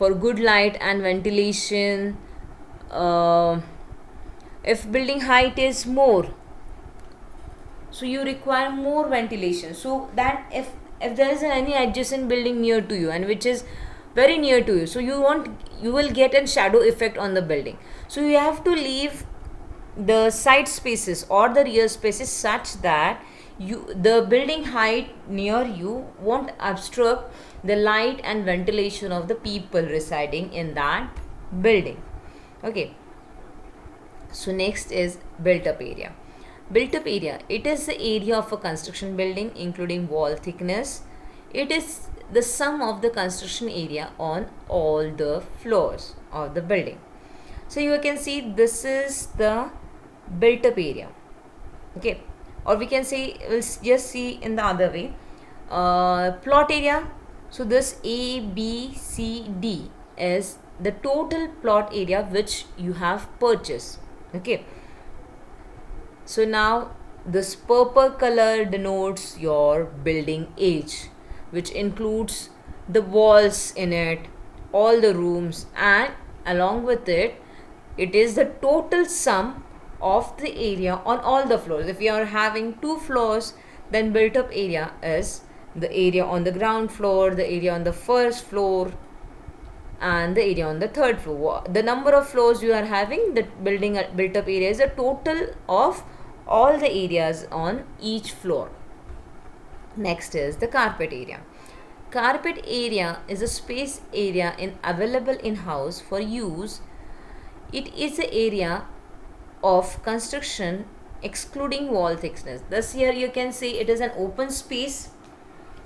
for good light and ventilation. If building height is more, so you require more ventilation, so that if there is any adjacent building near to you and which is very near to you, so you will get a shadow effect on the building. So you have to leave the side spaces or the rear spaces such that the building height near you won't obstruct the light and ventilation of the people residing in that building. Okay, so next is built up area. Built up area, it is the area of a construction building including wall thickness. It is the sum of the construction area on all the floors of the building. So you can see this is the built up area. Okay, or we can say, we'll just see in the other way, plot area. So this A, B, C, D is the total plot area which you have purchased. Okay, so now this purple color denotes your building age, which includes the walls in it, all the rooms, and along with it, it is the total sum of the area on all the floors. If you are having 2 floors, then built up area is the area on the ground floor, the area on the first floor, and the area on the third floor. The number of floors you are having, the building built up area is the total of all the areas on each floor. Next is the carpet area. Carpet area is a space area available in house for use. It is the area of construction excluding wall thickness. Thus here you can say it is an open space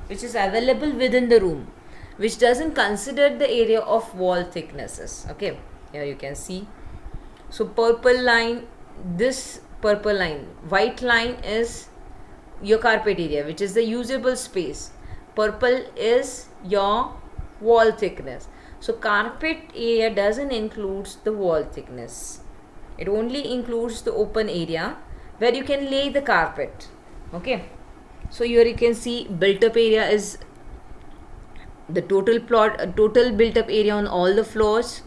which is available within the room, which doesn't consider the area of wall thicknesses. Okay, here you can see. So purple line, this purple line, white line is your carpet area, which is the usable space. Purple is your wall thickness. So carpet area doesn't include the wall thickness. It only includes the open area where you can lay the carpet. Okay, so here you can see built up area is the total built up area on all the floors.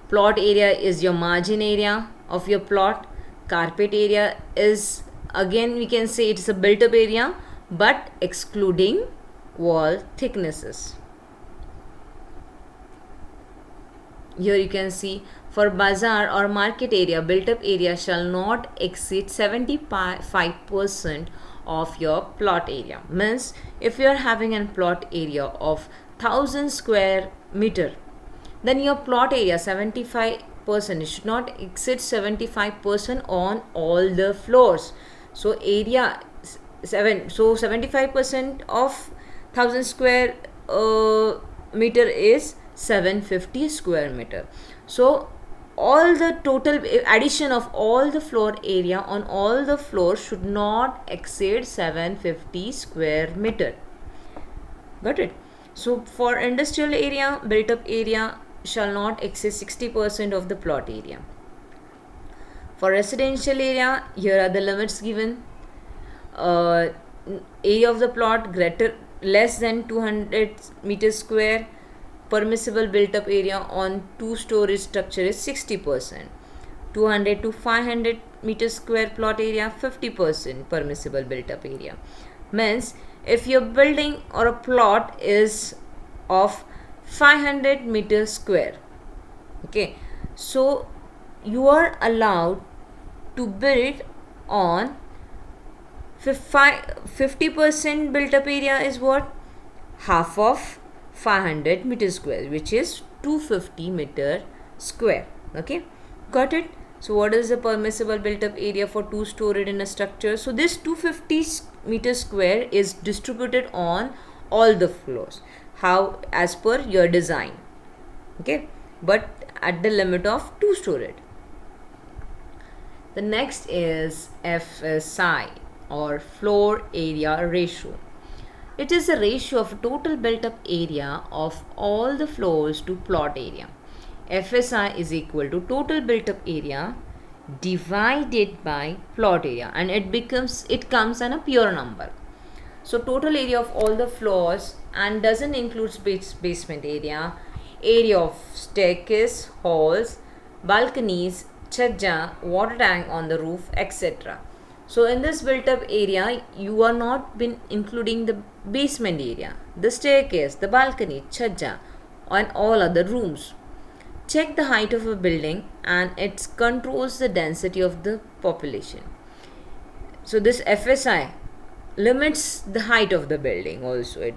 Plot area is your margin area of your plot. Carpet area is, again we can say it's a built up area but excluding wall thicknesses. Here you can see, for bazaar or market area, built up area shall not exceed 75% of your plot area. Means if you are having a plot area of 1000 square meter, then your plot area 75% should not exceed 75% on all the floors. So area 75% of 1000 square meter is 750 square meter. So all the total addition of all the floor area on all the floors should not exceed 750 square meter. Got it? So for industrial area, built up area shall not exceed 60% of the plot area. For residential area, here are the limits given. Area of the plot less than 200 meters square. Permissible built up area on 2-story structure is 60%. 200 to 500 meters square plot area, 50% permissible built up area. Means if your building or a plot is of 500 meters square, okay, so you are allowed to build on 50% built up area is what? Half of 500 meter square, which is 250 meter square. Okay, got it? So what is the permissible built up area for 2-story in a structure? So this 250 meter square is distributed on all the floors. How? As per your design. Okay, but at the limit of 2-story. The next is FSI, or floor area ratio. It is the ratio of total built up area of all the floors to plot area. FSI is equal to total built up area divided by plot area, and it comes in a pure number. So total area of all the floors and doesn't include basement area, area of staircase, halls, balconies, chajja, water tank on the roof, etc. So in this built up area, you are not been including the basement area, the staircase, the balcony, chajja, and all other rooms. Check the height of a building and it controls the density of the population. So this FSI limits the height of the building also.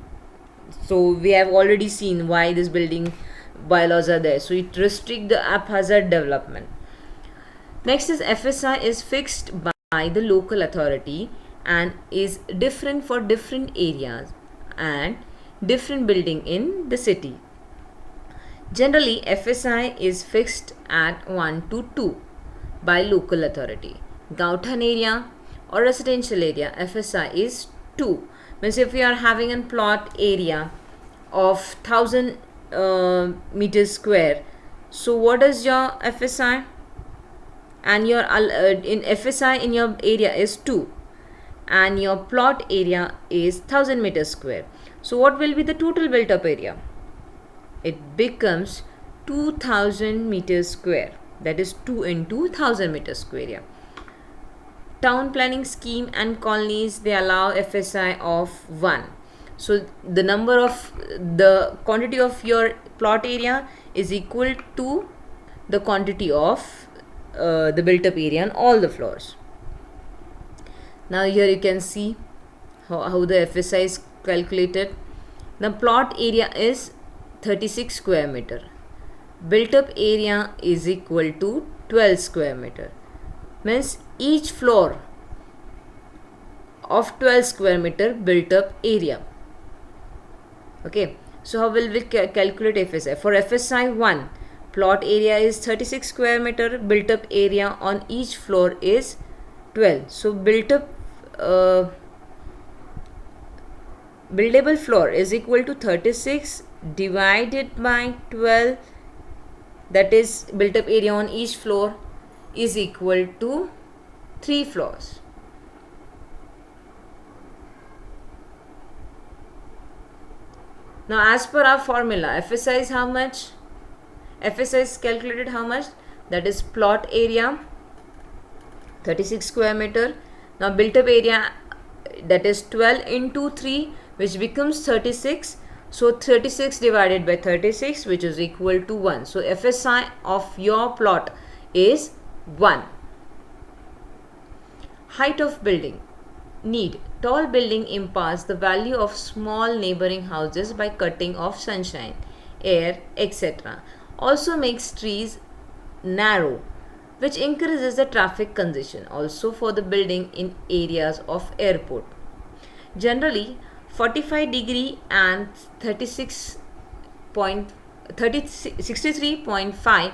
So we have already seen why this building bylaws are there. So it restricts the haphazard development. Next is FSI is fixed by the local authority and is different for different areas and different building in the city. Generally, FSI is fixed at 1 to 2 by local authority. Gauthan area or residential area, FSI is 2. Means if you are having a plot area of 1000 meters square, so what is your FSI? And your in FSI in your area is 2 and your plot area is 1000 meters square. So what will be the total built up area? It becomes 2000 meters square, that is 2 into 1000 meters square area. Town planning scheme and colonies, they allow FSI of 1. So the number of the quantity of your plot area is equal to the quantity of the built up area on all the floors. Now here you can see how the FSI is calculated. The plot area is 36 square meter. Built up area is equal to 12 square meter. Means each floor of 12 square meter built up area. Okay, so how will we calculate FSI? For FSI 1, plot area is 36 square meter, built up area on each floor is 12. So built up buildable floor is equal to 36 divided by 12, that is built up area on each floor is equal to 3 floors. Now as per our formula, FSI is how much? FSI is calculated how much? That is plot area 36 square meter. Now built up area, that is 12 into 3, which becomes 36. So 36 divided by 36, which is equal to 1. So FSI of your plot is 1. Height of building. Need. Tall building imparts the value of small neighboring houses by cutting off sunshine, air, etc. Also makes trees narrow, which increases the traffic congestion also for the building in areas of airport. Generally, 45 degree and 63.5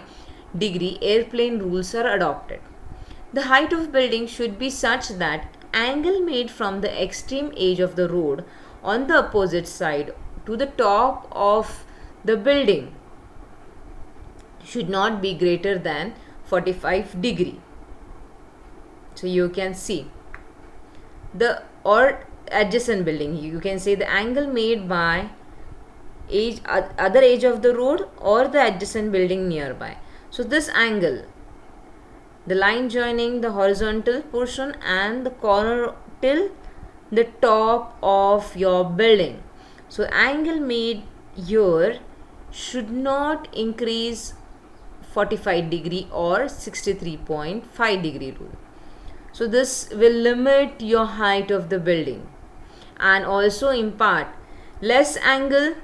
degree airplane rules are adopted. The height of building should be such that angle made from the extreme edge of the road on the opposite side to the top of the building should not be greater than 45 degree. So you can see the or adjacent building, you can say the angle made by other edge of the road or the adjacent building nearby. So this angle, the line joining the horizontal portion and the corner till the top of your building. So angle made here should not increase 45 degree or 63.5 degree rule. So this will limit your height of the building and also impart less angle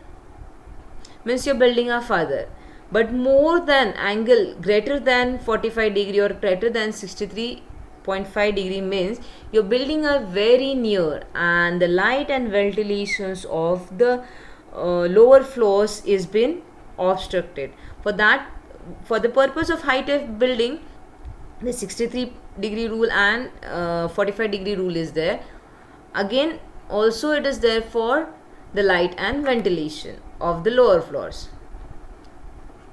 means your building are further, but more than angle greater than 45 degree or greater than 63.5 degree means your building are very near and the light and ventilations of the lower floors is been obstructed. For that, for the purpose of height of building, the 63 degree rule and 45 degree rule is there. Again also it is there for the light and ventilation of the lower floors.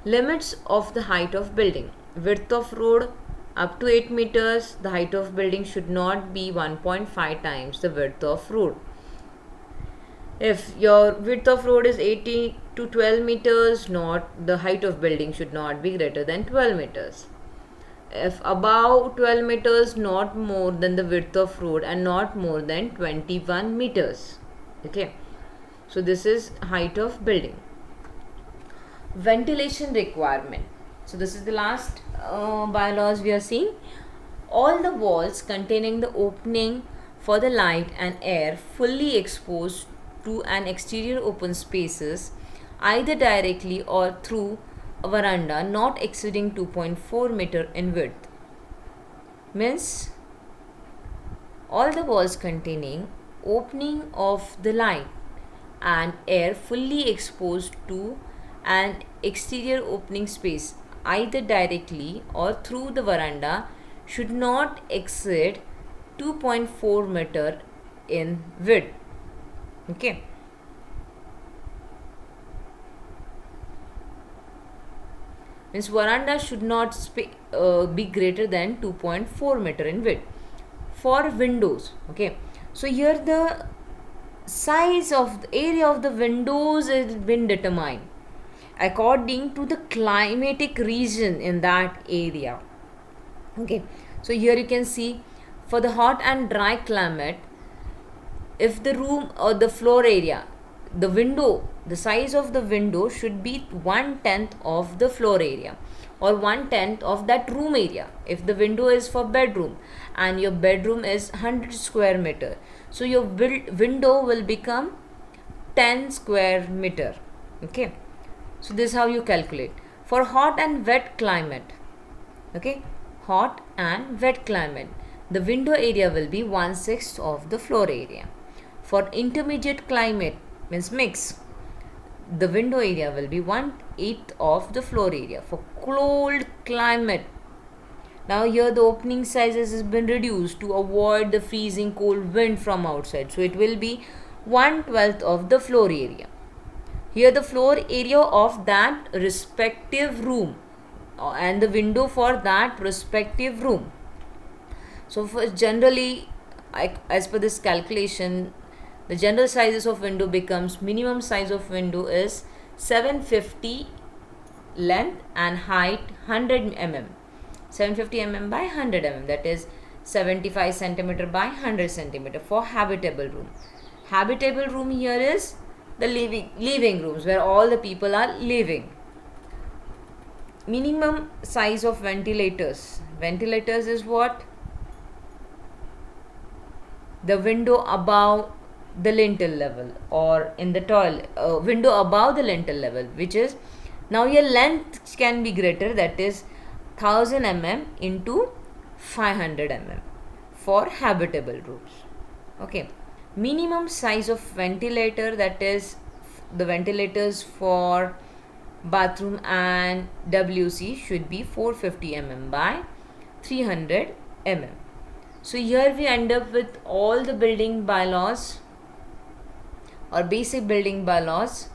Limits of the height of building. Width of road up to 8 meters. The height of building should not be 1.5 times the width of road. If your width of road is 80 to 12 meters, not the height of building should not be greater than 12 meters. If above 12 meters, not more than the width of road and not more than 21 meters. Okay, so this is height of building. Ventilation requirement. So this is the last bylaws we are seeing. All the walls containing the opening for the light and air fully exposed to an exterior open spaces, either directly or through a veranda not exceeding 2.4 meter in width. Means all the walls containing opening of the light and air fully exposed to an exterior opening space, either directly or through the veranda, should not exceed 2.4 meter in width. Okay. Means veranda should not be greater than 2.4 meter in width. For windows, okay, so here the size of the area of the windows has been determined according to the climatic region in that area. Okay, so here you can see for the hot and dry climate, if the room or the floor area, the window, the size of the window should be 1/10 of the floor area or 1/10 of that room area. If the window is for bedroom and your bedroom is 100 square meter, so your window will become 10 square meter. Okay, so this is how you calculate. For hot and wet climate, okay, hot and wet climate, the window area will be 1/6 of the floor area. For intermediate climate, means mix, the window area will be 1/8 of the floor area. For cold climate, now here the opening sizes has been reduced to avoid the freezing cold wind from outside, so it will be 1/12 of the floor area. Here the floor area of that respective room and the window for that respective room. So for generally, as per this calculation, the general sizes of window becomes, minimum size of window is 750 length and height 100 mm. 750 mm by 100 mm, that is 75 centimeter by 100 centimeter for habitable room. Habitable room here is the living rooms where all the people are living. Minimum size of ventilators. Ventilators is what? The window above the lintel level or in the toilet, window above the lintel level, which is, now your length can be greater, that is 1000 mm into 500 mm for habitable rooms. Okay, minimum size of ventilator, that is the ventilators for bathroom and WC should be 450 mm by 300 mm. So here we end up with all the building bylaws or basic building bylaws